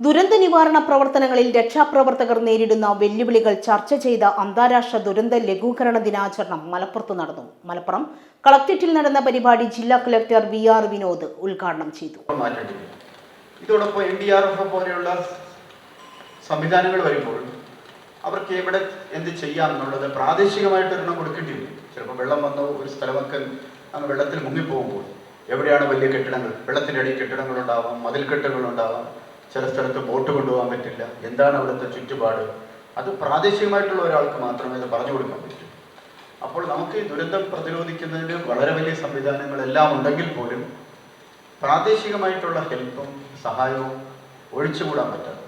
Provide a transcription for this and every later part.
ദുരന്ത നിവാരണ പ്രവർത്തനങ്ങളിൽ രക്ഷാപ്രവർത്തകർ നേരിടുന്ന വെല്ലുവിളികൾ ചർച്ച ചെയ്ത അന്താരാഷ്ട്ര ദുരന്ത ലഘൂകരണ ദിനാചരണം മലപ്പുറത്ത് നടന്നു. മലപ്പുറം കളക്ടറേറ്റിൽ നടന്ന പരിപാടി ജില്ലാ കളക്ടർ VR വിനോദ് ഉദ്ഘാടനം ചെയ്തു. ഇതോടൊപ്പം NDRF പോലെയുള്ള സംവിധാനങ്ങൾ വരുമ്പോൾ അവർക്ക് എവിടെ എന്ത് ചെയ്യാം എന്നുള്ളത് പ്രാദേശികമായിട്ട് ഒരെണ്ണം കൊടുക്കേണ്ടി വരും. ചിലപ്പോൾ വെള്ളം വന്നോ ഒരു സ്ഥലമൊക്കെ അങ്ങ് വെള്ളത്തിൽ മുങ്ങിപ്പോകുമ്പോൾ എവിടെയാണ് വലിയ കെട്ടിടങ്ങൾ, വെള്ളത്തിൻ്റെ അടിയിൽ കെട്ടിടങ്ങളുണ്ടാവാം, മതിൽക്കെട്ടുകളുണ്ടാവാം, ചില സ്ഥലത്ത് ബോട്ട് കൊണ്ടുപോകാൻ പറ്റില്ല, എന്താണ് അവിടുത്തെ ചുറ്റുപാട്, അത് പ്രാദേശികമായിട്ടുള്ള ഒരാൾക്ക് മാത്രമേ അത് പറഞ്ഞു കൊടുക്കാൻ പറ്റൂ. അപ്പോൾ നമുക്ക് ഈ ദുരന്തം പ്രതിരോധിക്കുന്നതിന് വളരെ വലിയ സംവിധാനങ്ങളെല്ലാം ഉണ്ടെങ്കിൽ പോലും പ്രാദേശികമായിട്ടുള്ള ഹെൽപ്പും സഹായവും ഒഴിച്ചുകൂടാൻ പറ്റാത്തത്.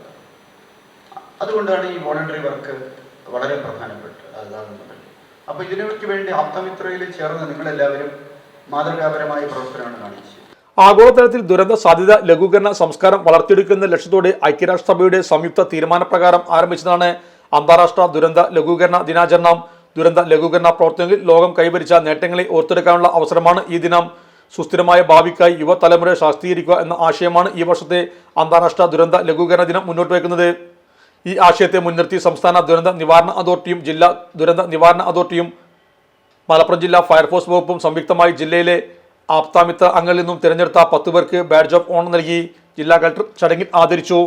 അതുകൊണ്ടാണ് ഈ വോളണ്ടറി വർക്ക് വളരെ പ്രധാനപ്പെട്ടതാകുന്നത്. അപ്പോൾ ഇതിനു വേണ്ടി ആപ്തമിത്രയിൽ ചേർന്ന് നിങ്ങളെല്ലാവരും മാതൃകാപരമായ പ്രവർത്തനമാണ് കാണിച്ചത്. ആഗോളതലത്തിൽ ദുരന്ത സാധ്യത ലഘൂകരണ സംസ്കാരം വളർത്തിയെടുക്കുന്ന ലക്ഷ്യത്തോടെ ഐക്യരാഷ്ട്രസഭയുടെ സംയുക്ത തീരുമാനപ്രകാരം ആരംഭിച്ചതാണ് അന്താരാഷ്ട്ര ദുരന്ത ലഘൂകരണ ദിനാചരണം. ദുരന്ത ലഘൂകരണ പ്രവർത്തനങ്ങളിൽ ലോകം കൈവരിച്ച നേട്ടങ്ങളെ ഓർത്തെടുക്കാനുള്ള അവസരമാണ് ഈ ദിനം. സുസ്ഥിരമായ ഭാവിക്കായി യുവതലമുറയെ ശാക്തീകരിക്കുക എന്ന ആശയമാണ് ഈ വർഷത്തെ അന്താരാഷ്ട്ര ദുരന്ത ലഘൂകരണ ദിനം മുന്നോട്ട് വയ്ക്കുന്നത്. ഈ ആശയത്തെ മുൻനിർത്തി സംസ്ഥാന ദുരന്ത നിവാരണ അതോറിറ്റിയും ജില്ലാ ദുരന്ത നിവാരണ അതോറിറ്റിയും മലപ്പുറം ജില്ലാ ഫയർഫോഴ്സ് വകുപ്പും സംയുക്തമായി ജില്ലയിലെ ആപ്താമിത്ര അംഗങ്ങളിൽ നിന്നും തിരഞ്ഞെടുത്ത 10 പേർക്ക് ബാഡ്ജ് ഓഫ് ഓണർ നൽകി. ജില്ലാ കളക്ടർ ചടങ്ങിൽ ആദരിച്ചു.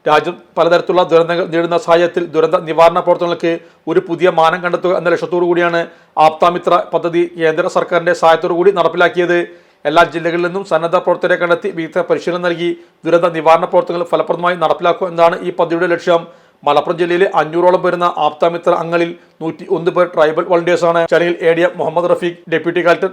രാജ്യം പലതരത്തിലുള്ള ദുരന്തങ്ങൾ നേരിടുന്ന സാഹചര്യത്തിൽ ദുരന്ത നിവാരണ പ്രവർത്തനങ്ങൾക്ക് ഒരു പുതിയ മാനം കണ്ടെത്തുക എന്ന ലക്ഷ്യത്തോടു കൂടിയാണ് ആപ്താമിത്ര പദ്ധതി കേന്ദ്ര സർക്കാരിന്റെ സഹായത്തോടു കൂടി നടപ്പിലാക്കിയത്. എല്ലാ ജില്ലകളിൽ നിന്നും സന്നദ്ധ പ്രവർത്തകരെ കണ്ടെത്തി വിവിധ പരിശീലനം നൽകി ദുരന്ത നിവാരണ പ്രവർത്തനങ്ങൾ ഫലപ്രദമായി നടപ്പിലാക്കുക എന്നതാണ് ഈ പദ്ധതിയുടെ ലക്ഷ്യം. മലപ്പുറം ജില്ലയിലെ 500ഓളം വരുന്ന ആപ്താമിത്ര അംഗങ്ങളിൽ 101 പേർ ട്രൈബൽ വോളണ്ടിയേഴ്സാണ്. ചടങ്ങിൽ ADM Muhammad Rafeeq, deputy collector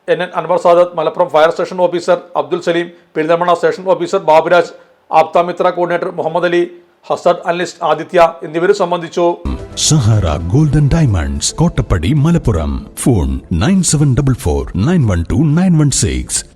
NN Anwar Sadath, Malappuram fire station officer Abdul Salim, Perinthalmanna station officer Baburaj, Aapda Mitra coordinator Muhammad Ali, hazard analyst Aditya എന്നിവരും സംബന്ധിച്ചു. Sahara golden diamonds, Kottappadi, Malappuram. Phone 9744 912 916.